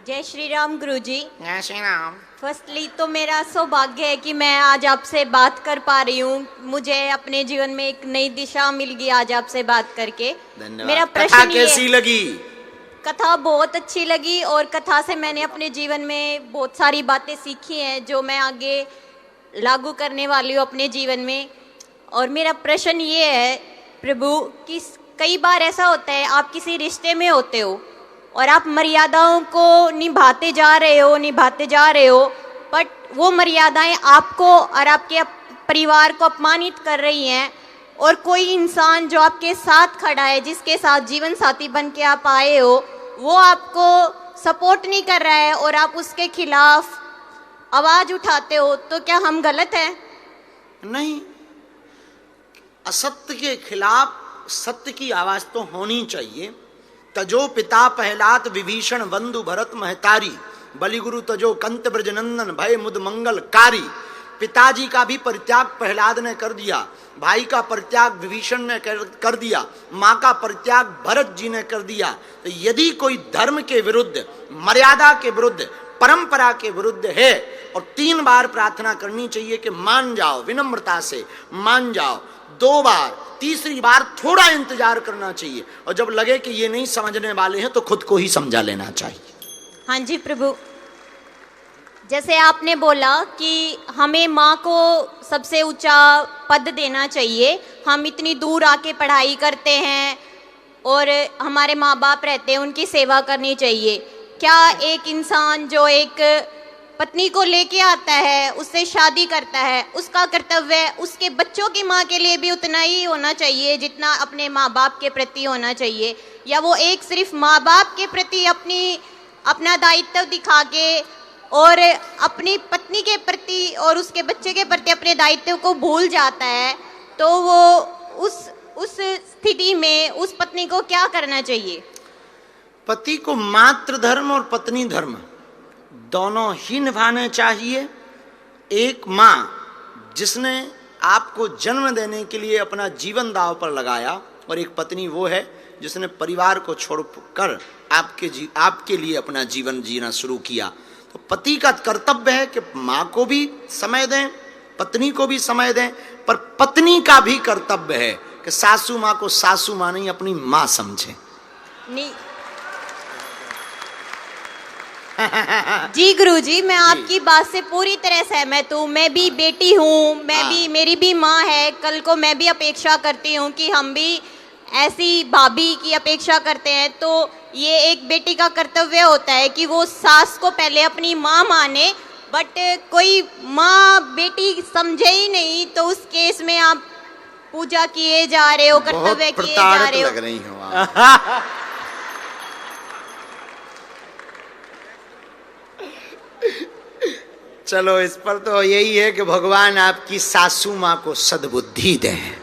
जय श्री राम गुरुजी। जय श्री राम। फर्स्टली तो मेरा सौभाग्य है कि मैं आज आपसे बात कर पा रही हूँ। मुझे अपने जीवन में एक नई दिशा मिल गई आज आपसे बात करके। धन्यवाद। मेरा कथा प्रश्न कैसी लगी? कथा बहुत अच्छी लगी और कथा से मैंने अपने जीवन में बहुत सारी बातें सीखी हैं जो मैं आगे लागू करने वाली हूँ अपने जीवन में। और मेरा प्रश्न ये है प्रभु कि कई बार ऐसा होता है आप किसी रिश्ते में होते हो और आप मर्यादाओं को निभाते जा रहे हो बट वो मर्यादाएं आपको और आपके परिवार को अपमानित कर रही हैं और कोई इंसान जो आपके साथ खड़ा है, जिसके साथ जीवन साथी बन के आप आए हो, वो आपको सपोर्ट नहीं कर रहा है और आप उसके खिलाफ आवाज उठाते हो, तो क्या हम गलत हैं? नहीं, असत्य के खिलाफ सत्य की आवाज तो होनी चाहिए। तजो पिता प्रहलाद विभीषण बंधु भरत महतारी, बलिगुरु तजो कंत ब्रजनंदन भय मुद मंगलकारी। पिताजी का भी परित्याग प्रहलाद ने कर दिया, भाई का परित्याग विभीषण ने कर दिया, माँ का परित्याग भरत जी ने कर दिया। तो यदि कोई धर्म के विरुद्ध, मर्यादा के विरुद्ध, परंपरा के विरुद्ध है और 3 बार प्रार्थना करनी चाहिए कि मान जाओ, विनम्रता से मान जाओ। 2 बार, तीसरी बार थोड़ा इंतजार करना चाहिए और जब लगे कि ये नहीं समझने वाले हैं तो खुद को ही समझा लेना चाहिए। हाँ जी प्रभु, जैसे आपने बोला कि हमें माँ को सबसे ऊंचा पद देना चाहिए। हम इतनी दूर आके पढ़ाई करते हैं और हमारे माँ बाप रहते हैं, उनकी सेवा करनी चाहिए। क्या एक इंसान जो एक पत्नी को लेके आता है, उससे शादी करता है, उसका कर्तव्य उसके बच्चों की माँ के लिए भी उतना ही होना चाहिए जितना अपने माँ बाप के प्रति होना चाहिए? या वो एक सिर्फ माँ बाप के प्रति अपना दायित्व दिखा के और अपनी पत्नी के प्रति और उसके बच्चे के प्रति अपने दायित्व को भूल जाता है, तो वो उस स्थिति में उस पत्नी को क्या करना चाहिए? पति को मातृ धर्म और पत्नी धर्म दोनों ही निभाने चाहिए। एक माँ जिसने आपको जन्म देने के लिए अपना जीवन दांव पर लगाया और एक पत्नी वो है जिसने परिवार को छोड़कर आपके लिए अपना जीवन जीना शुरू किया। तो पति का कर्तव्य है कि माँ को भी समय दें, पत्नी को भी समय दें, पर पत्नी का भी कर्तव्य है कि सासू माँ को सासू माँ नहीं अपनी माँ समझे। नहीं जी गुरुजी, मैं आपकी बात से पूरी तरह सहमत हूँ। मैं भी बेटी हूँ, मेरी भी माँ है। कल को मैं भी अपेक्षा करती हूँ कि हम भी ऐसी भाभी की अपेक्षा करते हैं। तो ये एक बेटी का कर्तव्य होता है कि वो सास को पहले अपनी माँ माने, बट कोई माँ बेटी समझे ही नहीं तो उस केस में आप पूजा किए जा रहे हो, कर्तव्य किए जा रहे हो। लग रही हो आप। चलो, इस पर तो यही है कि भगवान आपकी सासू माँ को सद्बुद्धि दें।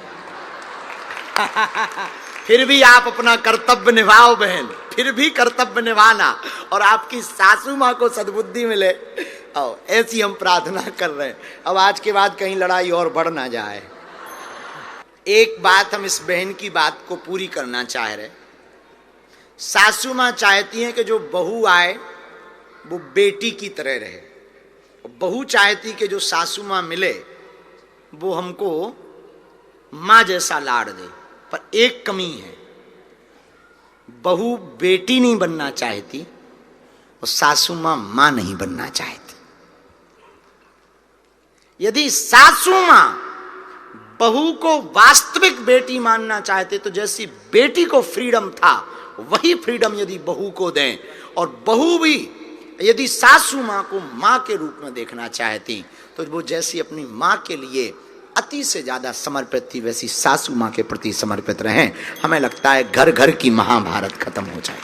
फिर भी आप अपना कर्तव्य निभाओ बहन, फिर भी कर्तव्य निभाना और आपकी सासू माँ को सद्बुद्धि मिले। ऐसी हम प्रार्थना कर रहे हैं। अब आज के बाद कहीं लड़ाई और बढ़ ना जाए। एक बात हम इस बहन की बात को पूरी करना चाह रहे। सासू माँ चाहती हैं कि जो बहू आए वो बेटी की तरह रहे, बहू चाहती कि जो सासू माँ मिले वो हमको माँ जैसा लाड़ दे। पर एक कमी है, बहू बेटी नहीं बनना चाहती और सासू माँ माँ नहीं बनना चाहती। यदि सासू माँ बहू को वास्तविक बेटी मानना चाहते तो जैसी बेटी को फ्रीडम था वही फ्रीडम यदि बहू को दें, और बहू भी यदि सासू माँ को माँ के रूप में देखना चाहती तो वो जैसी अपनी माँ के लिए अति से ज्यादा समर्पित थी वैसी सासू माँ के प्रति समर्पित रहें। हमें लगता है घर घर की महाभारत खत्म हो जाए।